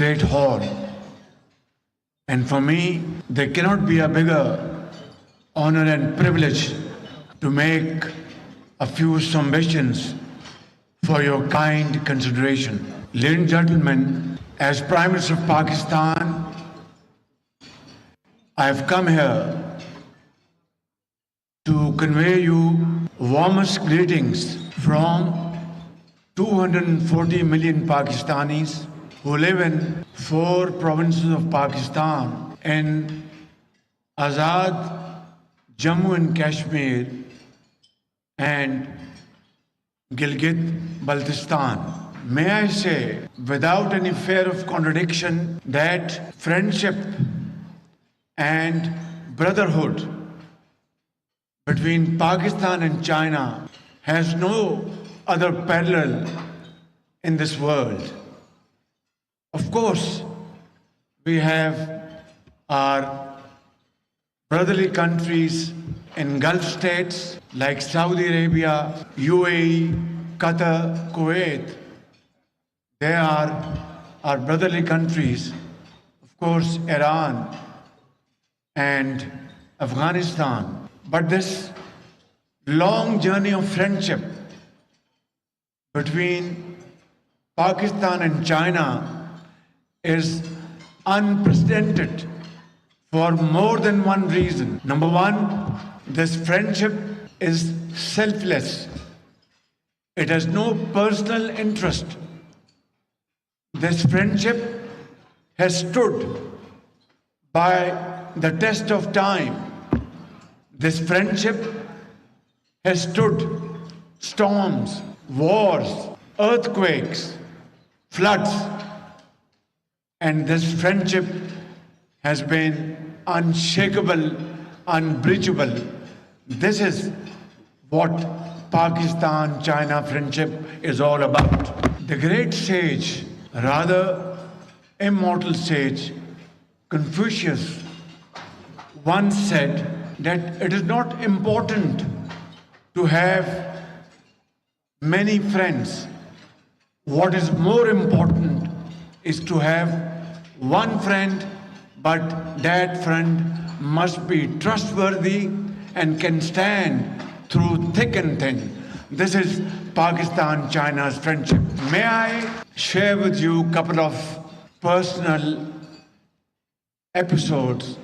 great hall. And for me, there cannot be a bigger honor and privilege to make a few submissions for your kind consideration. Ladies and gentlemen, as Prime Minister of Pakistan, I have come here to convey you warmest greetings from 240 million Pakistanis who live in 4 provinces of Pakistan in Azad, Jammu and Kashmir and Gilgit-Baltistan. May I say, without any fear of contradiction, that friendship and brotherhood between Pakistan and China has no other parallel in this world. Of course, we have our brotherly countries in Gulf states like Saudi Arabia, UAE, Qatar, Kuwait. They are our brotherly countries. Of course, Iran and Afghanistan. But this long journey of friendship between Pakistan and China is unprecedented for more than one reason. Number one, this friendship is selfless. It has no personal interest. This friendship has stood by the test of time. This friendship has stood storms, wars, earthquakes, floods, and this friendship has been unshakable, unbreachable. This is what Pakistan-China friendship is all about. The great sage, rather immortal sage, Confucius, once said that it is not important to have many friends. What is more important is to have one friend, but that friend must be trustworthy and can stand through thick and thin. This is Pakistan-China's friendship. May I share with you a couple of personal episodes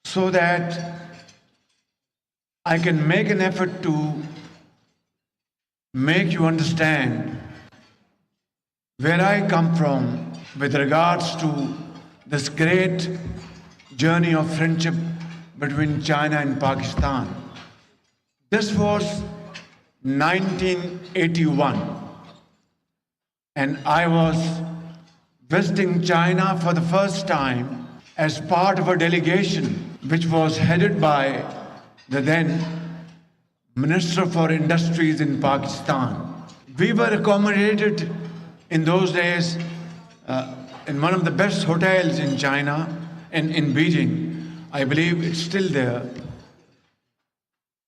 so that I can make an effort to make you understand where I come from with regards to this great journey of friendship between China and Pakistan. This was 1981, and I was visiting China for the first time as part of a delegation which was headed by the then Minister for Industries in Pakistan. We were accommodated in those days in one of the best hotels in China, in Beijing. I believe it's still there.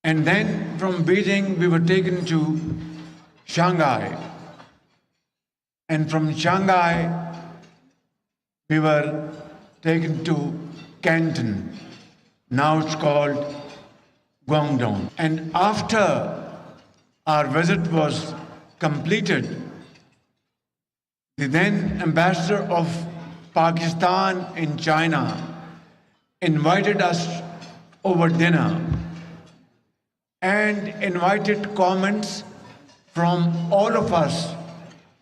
And then from Beijing we were taken to Shanghai. And from Shanghai we were taken to Canton. Now it's called Guangdong. And after our visit was completed, the then ambassador of Pakistan in China invited us over dinner and invited comments from all of us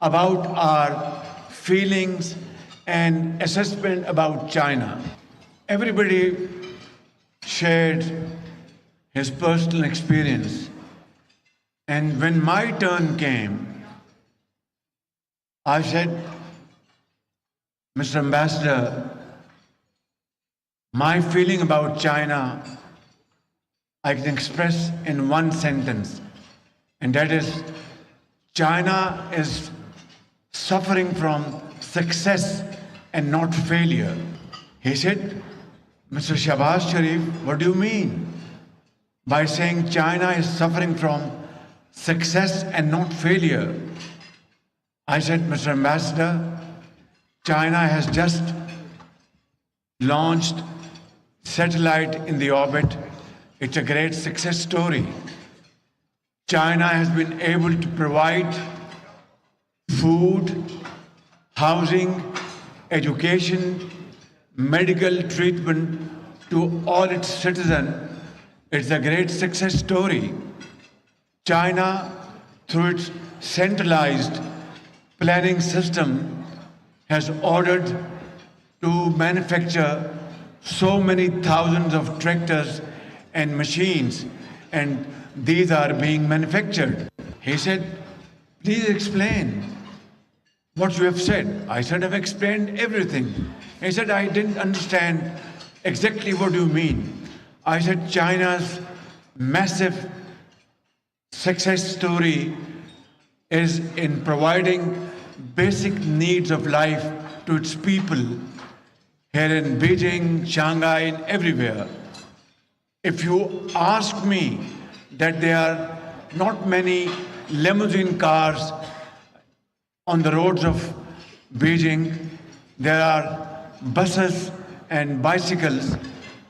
about our feelings and assessment about China. Everybody shared his personal experience. And when my turn came, I said, Mr. Ambassador, my feeling about China I can express in one sentence, and that is, China is suffering from success and not failure. He said, Mr. Shehbaz Sharif, what do you mean by saying China is suffering from success and not failure? I said, Mr. Ambassador, China has just launched satellite in the orbit. It's a great success story. China has been able to provide food, housing, education, medical treatment to all its citizens. It's a great success story. China, through its centralized planning system, has ordered to manufacture so many thousands of tractors and machines, and these are being manufactured. He said, please explain what you have said. I said, I've explained everything. He said, I didn't understand exactly what you mean. I said, China's massive success story is in providing basic needs of life to its people here in Beijing, Shanghai, and everywhere. If you ask me that there are not many limousine cars on the roads of Beijing, there are buses and bicycles,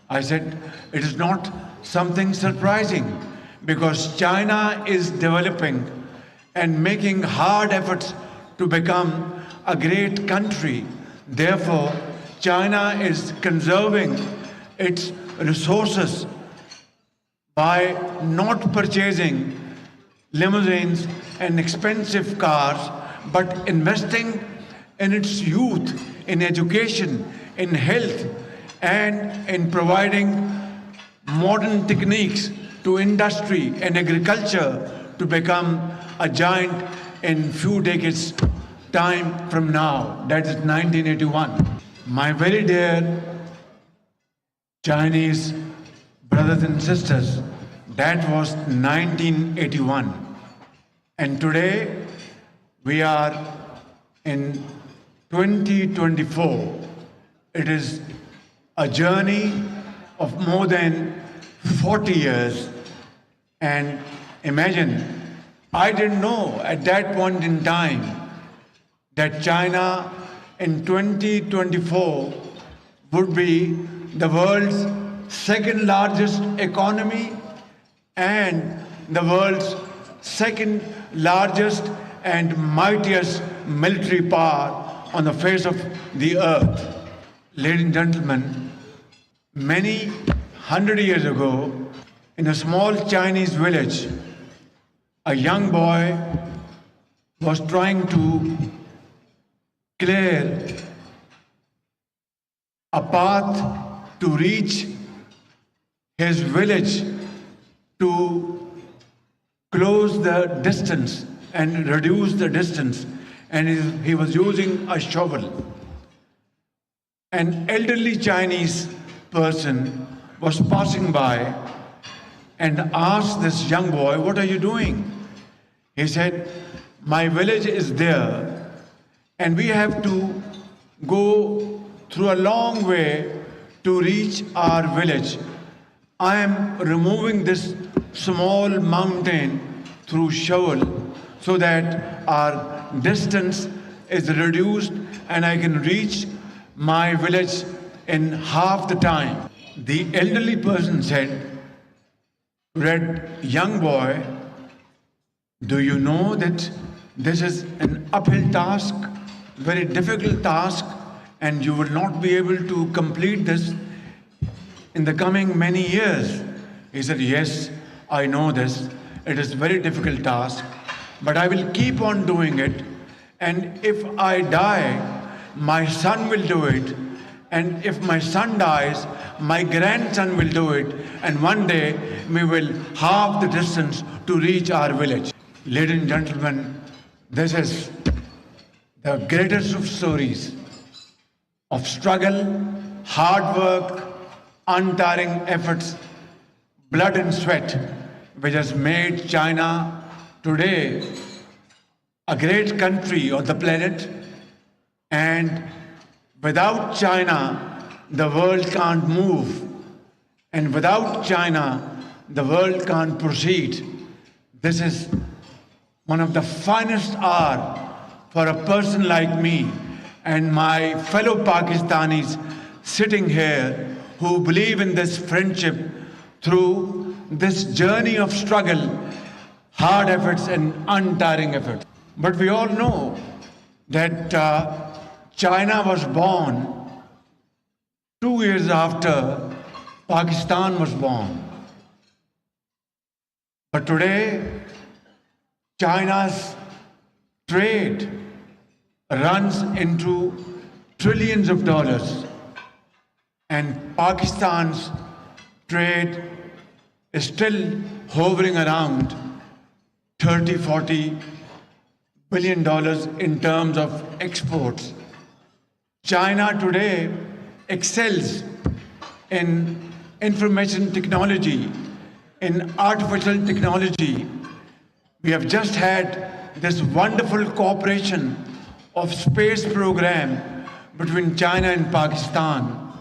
I said, it is not something surprising because China is developing and making hard efforts to become a great country. Therefore, China is conserving its resources by not purchasing limousines and expensive cars, but investing in its youth, in education, in health, and in providing modern techniques to industry and agriculture to become a giant in few decades time from now. That is 1981. My very dear Chinese brothers and sisters, that was 1981. And today we are in 2024. It is a journey of more than 40 years. And imagine, I didn't know at that point in time that China in 2024 would be the world's second largest economy and the world's second largest and mightiest military power on the face of the earth. Ladies and gentlemen, many 100 years ago, in a small Chinese village, a young boy was trying to clear a path to reach his village to close the distance and reduce the distance, and he was using a shovel. An elderly Chinese person was passing by and asked this young boy, "What are you doing?" He said, "My village is there, and we have to go through a long way to reach our village. I am removing this small mountain through shovel so that our distance is reduced and I can reach my village in half the time." The elderly person said to that young boy, "Do you know that this is an uphill task, very difficult task, and you will not be able to complete this in the coming many years?" He said, "Yes, I know this. It is a very difficult task, but I will keep on doing it. And if I die, my son will do it. And if my son dies, my grandson will do it. And one day we will halve the distance to reach our village." Ladies and gentlemen, this is the greatest of stories of struggle, hard work, untiring efforts, blood and sweat, which has made China today a great country on the planet. And without China, the world can't move. And without China, the world can't proceed. This is one of the finest hours for a person like me and my fellow Pakistanis sitting here who believe in this friendship through this journey of struggle, hard efforts and untiring efforts. But we all know that China was born 2 years after Pakistan was born. But today, China's trade runs into trillions of dollars, and Pakistan's trade is still hovering around $30-40 billion in terms of exports. China today excels in information technology, in artificial technology. We have just had this wonderful cooperation of space program between China and Pakistan.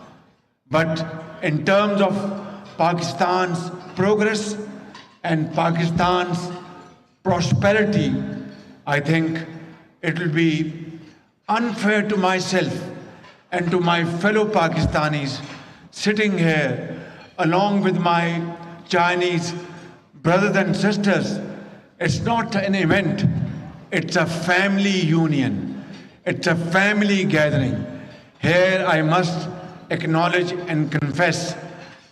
But in terms of Pakistan's progress and Pakistan's prosperity, I think it will be unfair to myself and to my fellow Pakistanis sitting here along with my Chinese brothers and sisters. It's not an event, it's a family union, it's a family gathering. Here I must acknowledge and confess,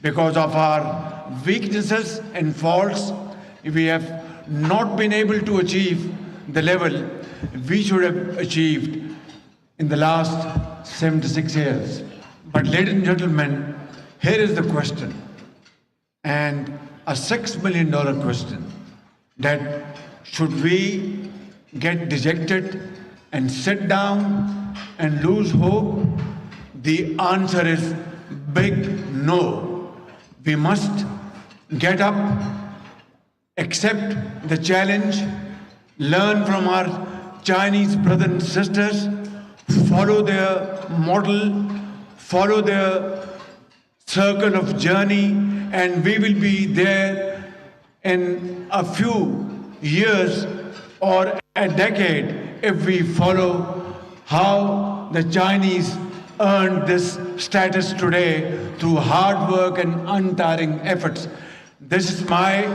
because of our weaknesses and faults, we have not been able to achieve the level we should have achieved in the last 76 years. But ladies and gentlemen, here is the question, and a $6 million question, that should we get dejected and sit down and lose hope? The answer is big no. We must get up, accept the challenge, learn from our Chinese brothers and sisters, follow their model, follow their circle of journey, and we will be there in a few years or a decade if we follow how the Chinese earned this status today through hard work and untiring efforts. This is my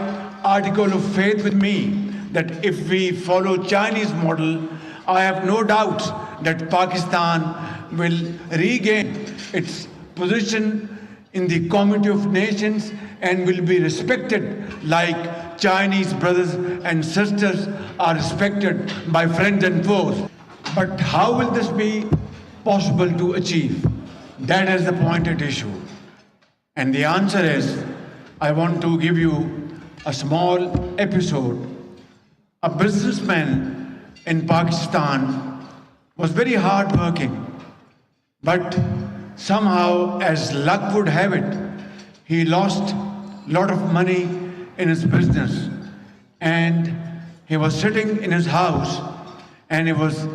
article of faith with me, that if we follow Chinese model, I have no doubts that Pakistan will regain its position in the community of nations and will be respected like Chinese brothers and sisters are respected by friends and foes. But how will this be possible to achieve? That is the pointed issue. And the answer is, I want to give you a small episode. A businessman in Pakistan was very hardworking, but somehow, as luck would have it, he lost a lot of money in his business. And he was sitting in his house and he was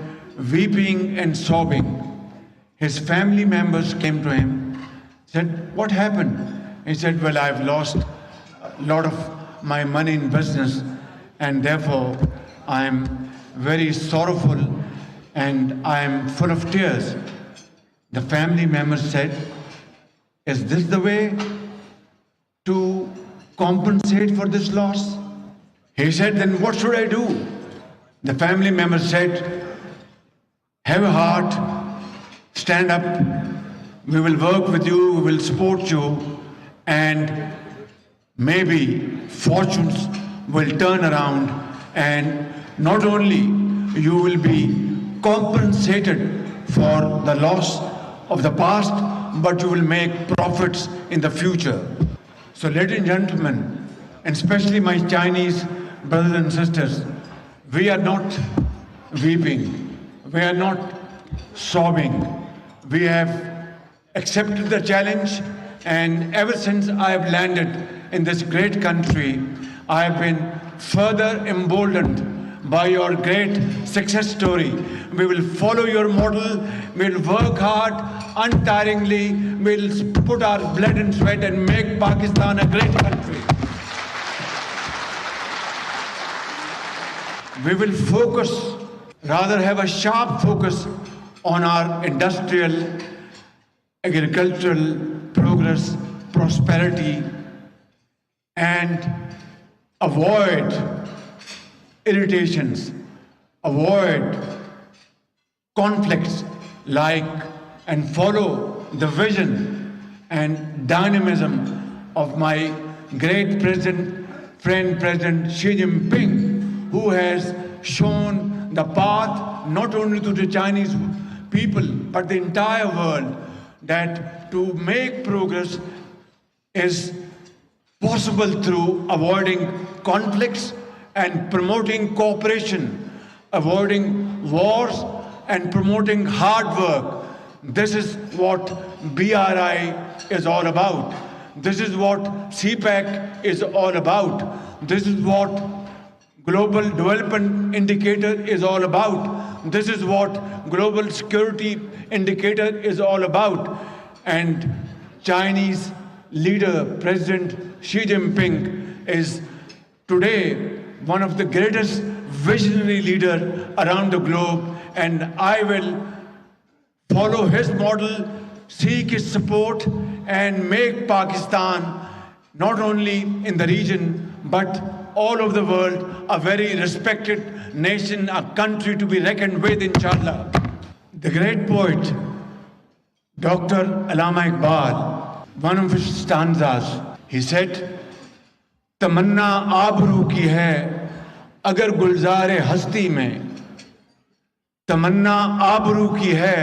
weeping and sobbing. His family members came to him, said, "What happened?" He said, "Well, I've lost a lot of my money in business, and therefore I'm very sorrowful and I'm full of tears." The family members said, "Is this the way to compensate for this loss?" He said, "Then what should I do?" The family members said, "Have a heart, stand up, we will work with you, we will support you, and maybe fortunes will turn around, and not only you will be compensated for the loss of the past, but you will make profits in the future." So ladies and gentlemen, and especially my Chinese brothers and sisters, we are not weeping, we are not sobbing. We have accepted the challenge, and ever since I have landed in this great country, I have been further emboldened by your great success story. We will follow your model, we will work hard, untiringly, we will put our blood and sweat and make Pakistan a great country. We will focus, rather have a sharp focus on our industrial, agricultural progress, prosperity, and avoid irritations, avoid conflicts, and follow the vision and dynamism of my great friend President Xi Jinping, who has shown the path not only to the Chinese people but the entire world, that to make progress is possible through avoiding conflicts and promoting cooperation, avoiding wars and promoting hard work. This is what BRI is all about. This is what CPEC is all about. This is what Global Development Indicator is all about. This is what Global Security Indicator is all about. And Chinese leader, President Xi Jinping, is today one of the greatest visionary leaders around the globe, and I will follow his model, seek his support, and make Pakistan not only in the region but all over the world a very respected nation, a country to be reckoned with, inshallah. The great poet Dr. Allama Iqbal, one of his stanzas, he said, "Tamanna आबरू की है अगर गुलजार हस्ती में, तमन्ना आबरू की है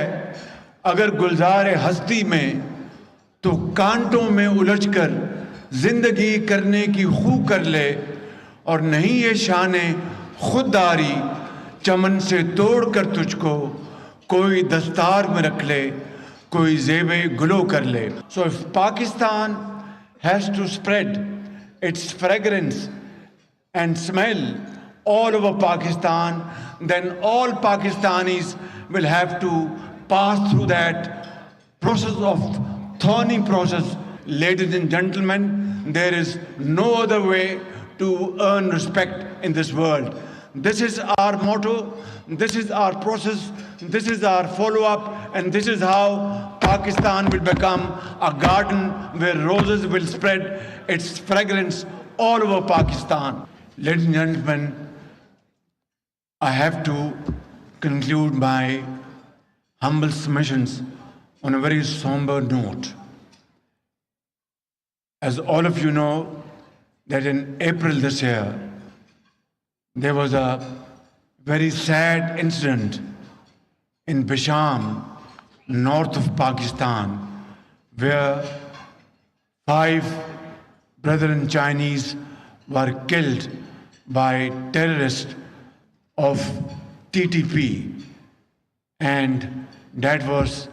अगर गुलजार हस्ती में, तो कांटों में उलझकर जिंदगी करने की खू कर ले, और नहीं ये शाने खुददारी चमन से तोड़ कर तुझको कोई दस्तार में रख ले, कोई ज़ेबे गुलो कर ले." So if Pakistan has to spread its fragrance and smell all over Pakistan, then all Pakistanis will have to pass through that process of thorny process. Ladies and gentlemen, there is no other way to earn respect in this world. This is our motto, this is our process, this is our follow-up, and this is how Pakistan will become a garden where roses will spread its fragrance all over Pakistan. Ladies and gentlemen, I have to conclude my humble submissions on a very somber note. As all of you know, that in April this year, there was a very sad incident in Bisham, north of Pakistan, where 5 brethren Chinese were killed by terrorists of TTP, and that was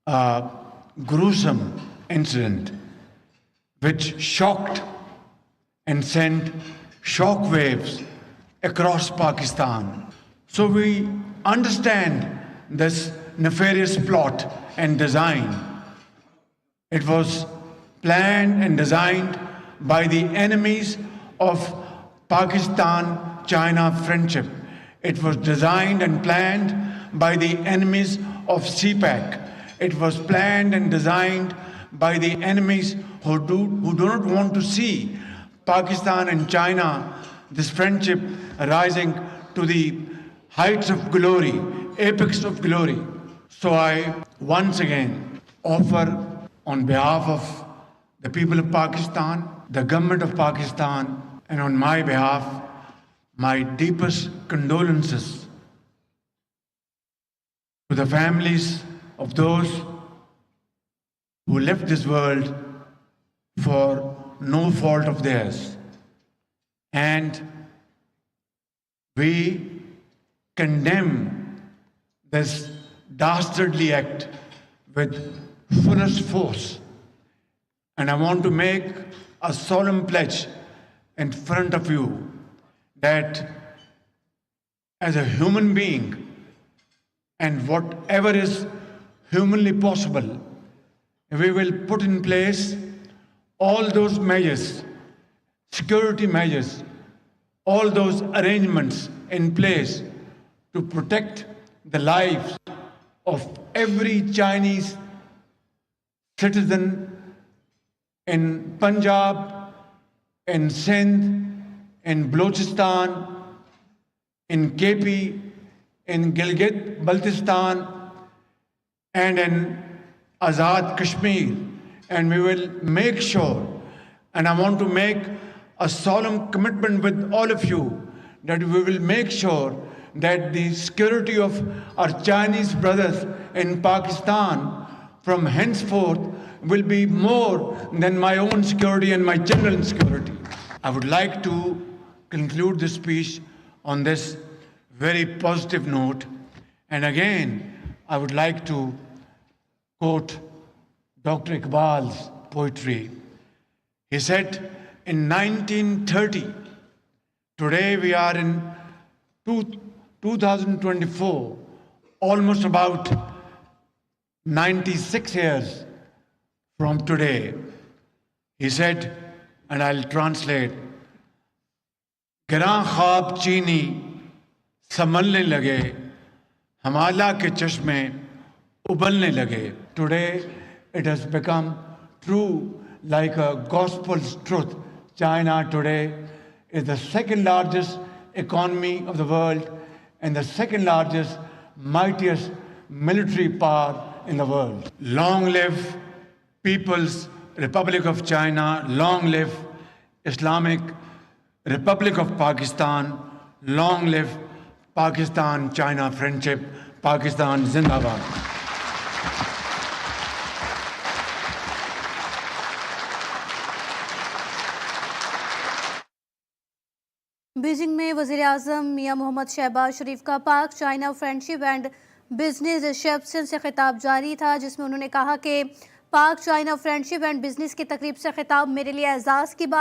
a gruesome incident which shocked and sent shock waves across Pakistan. So we understand this nefarious plot and design. It was planned and designed by the enemies of Pakistan-China friendship. It was designed and planned by the enemies of CPEC. It was planned and designed by the enemies who do not want to see Pakistan and China, this friendship rising to the heights of glory, apex of glory. So I once again offer, on behalf of the people of Pakistan, the government of Pakistan, and on my behalf, my deepest condolences to the families of those who left this world for no fault of theirs. And we condemn this dastardly act with fullest force. And I want to make a solemn pledge in front of you that as a human being, and whatever is humanly possible, we will put in place all those measures, security measures, all those arrangements in place to protect the lives of every Chinese citizen in Punjab, in Sindh, in Balochistan, in KP, in Gilgit-Baltistan, and in Azad Kashmir. And we will make sure, and I want to make a solemn commitment with all of you, that we will make sure that the security of our Chinese brothers in Pakistan from henceforth will be more than my own security and my general security. I would like to conclude this speech on this very positive note. And again, I would like to quote Dr. Iqbal's poetry. He said in 1930, today we are in 2024, almost about 96 years from today. He said, and I'll translate, गिरां ख्वाब चीनी संभलने लगे, हिमालय के चश्मे उबलने लगे. Today it has become true like a gospel's truth. China today is the second largest economy of the world and the second largest, mightiest military power in the world. Long live People's Republic of China. Long live Islamic Republic of Pakistan. Long live Pakistan-China friendship. Pakistan Zindabad. Beijing में वजीर एअज़म मियां मोहम्मद शहबाज शरीफ का पाक China friendship and business reception से खिताब जारी था, जिसमें उन्होंने कहा कि पाक चाइना फ्रेंडशिप एंड बिजनेस की तकरीब से खिताब मेरे लिए एजाज़ की बात